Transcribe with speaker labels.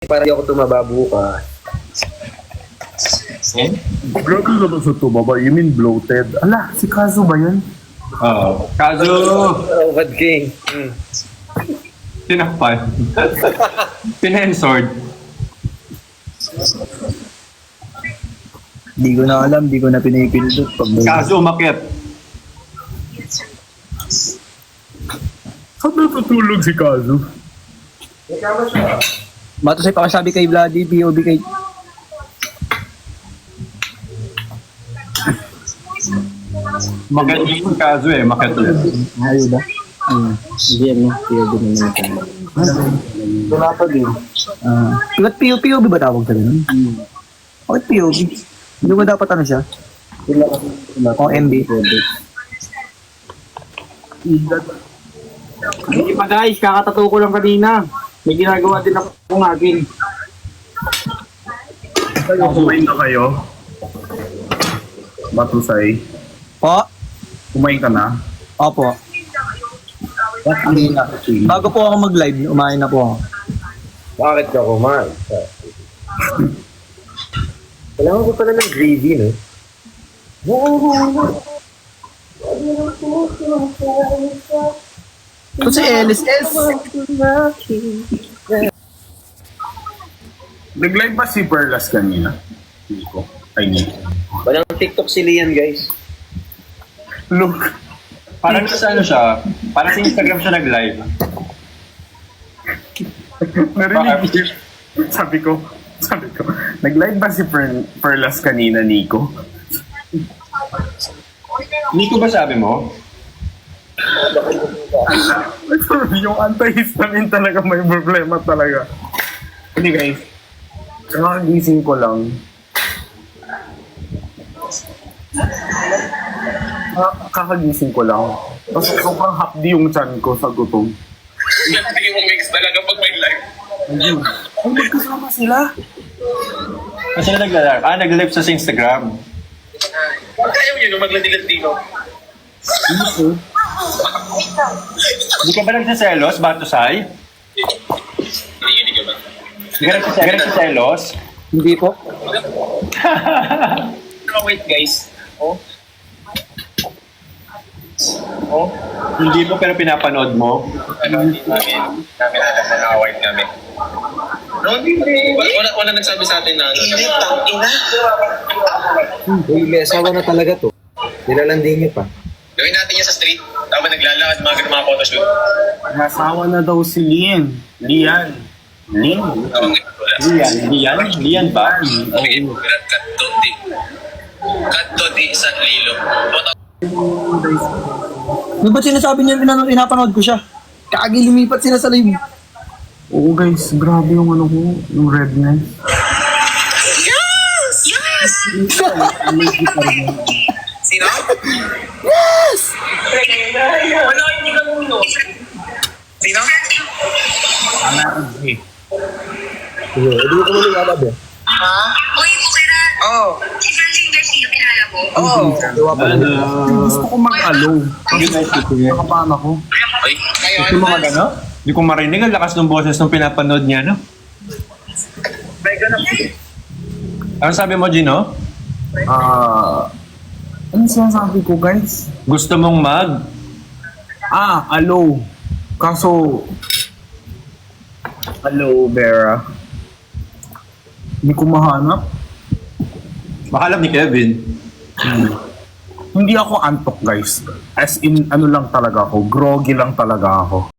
Speaker 1: para di ako tumaba bukas.
Speaker 2: Grabe naman sa tumaba. You mean bloated? Ala, si Kazo ba yun?
Speaker 3: Oo. Kaso,
Speaker 1: Oh, bad king.
Speaker 3: tinakpan. Tinensored.
Speaker 4: Di ko na alam, di ko na pinipindot.
Speaker 3: Kaso umakyat.
Speaker 2: Saan natutulog si Kazo?
Speaker 4: Matos ay pakasabi kay Vladi, POV kay...
Speaker 3: Umakyat yung kaso eh, umakyat ulit.
Speaker 4: Ayaw ba? Hindi ano, POV naman ito.
Speaker 1: Wala pa din.
Speaker 4: Ba't POV ba tawag sa ganun? Bakit POV? Hindi ko dapat ano siya? O MB.
Speaker 5: Hindi pa guys, kakatato ko lang kanina. May ginagawa din ako ng akin.
Speaker 2: Kumain na kayo? Batusay.
Speaker 4: Po?
Speaker 2: Kumain ka na?
Speaker 4: Opo. Hindi na. Bago po ako mag-live, umain na po ako.
Speaker 1: Bakit ka kumain? Kailangan ko pala ng gravy, no?
Speaker 4: Ito si LSS.
Speaker 2: Nag-live ba si Perlas kanina? Nico. Ay, Nico.
Speaker 1: Walang TikTok si Lian, guys.
Speaker 2: Look.
Speaker 3: Parang sa ano siya, parang sa Instagram siya nag-live.
Speaker 2: Narinig niyo? Sabi ko, nag-live ba si Perlas kanina, Nico?
Speaker 3: Nico ba sabi mo?
Speaker 2: Yung anti-histamine talaga may problema talaga. Hindi guys, kakagising ko lang. Kakagising ko lang. Tapos sobrang hapdi yung chan ko sa gutom.
Speaker 6: Hindi mo mix talaga pag may live.
Speaker 2: Ayun. Ay, magkasama sila.
Speaker 3: Kasi nag-live. Nag-live sa Instagram.
Speaker 6: Ayaw nyo nung magladilad-dino.
Speaker 3: Hindi ka ba nagsiselos, Batusay?
Speaker 6: Hindi ka ba?
Speaker 3: Hindi ka nagsiselos?
Speaker 4: Hindi po.
Speaker 6: Wait guys. Oh.
Speaker 3: Hindi mo pero pinapanood mo.
Speaker 6: Ano, hindi namin alam na naka-white namin. No, hindi. Wala nagsabi sa atin na ano.
Speaker 1: Uy, may asawa na talaga to. Nilalanding niyo pa.
Speaker 6: Gawin natin yan sa street. Tama naglalakad mga photoshoot.
Speaker 2: Nasawa na daw si Lian. Lian ba?
Speaker 6: Kadto di sa lilo.
Speaker 4: Ano ba sinasabi niya pinapanood ko siya? Kagi lumipat sila sa live.
Speaker 2: Oo guys, grabe yung ano ko, yung redness.
Speaker 6: Sino?
Speaker 4: Yes!
Speaker 6: Wala, hindi ka muno. Sino?
Speaker 1: Hindi ko maniwala ba?
Speaker 7: Uy, okay na.
Speaker 6: Oo.
Speaker 7: Si Francine Garcia, kilala mo?
Speaker 2: Gusto ko mag-alow. Nakapahan ako.
Speaker 6: Ay, ngayon.
Speaker 3: Gusto mo mag-ano? Hindi ko marinig ang lakas ng boses nung pinapanood niya, no? Ano sabi mo, Gino?
Speaker 2: Ano sinasabi ko guys?
Speaker 3: Gusto mong mag?
Speaker 2: Alow. Kaso, aloe vera. Hindi ko mahanap.
Speaker 3: Baka alam ni Kevin.
Speaker 2: Hindi ako antok guys. As in, ano lang talaga ako. Groggy lang talaga ako.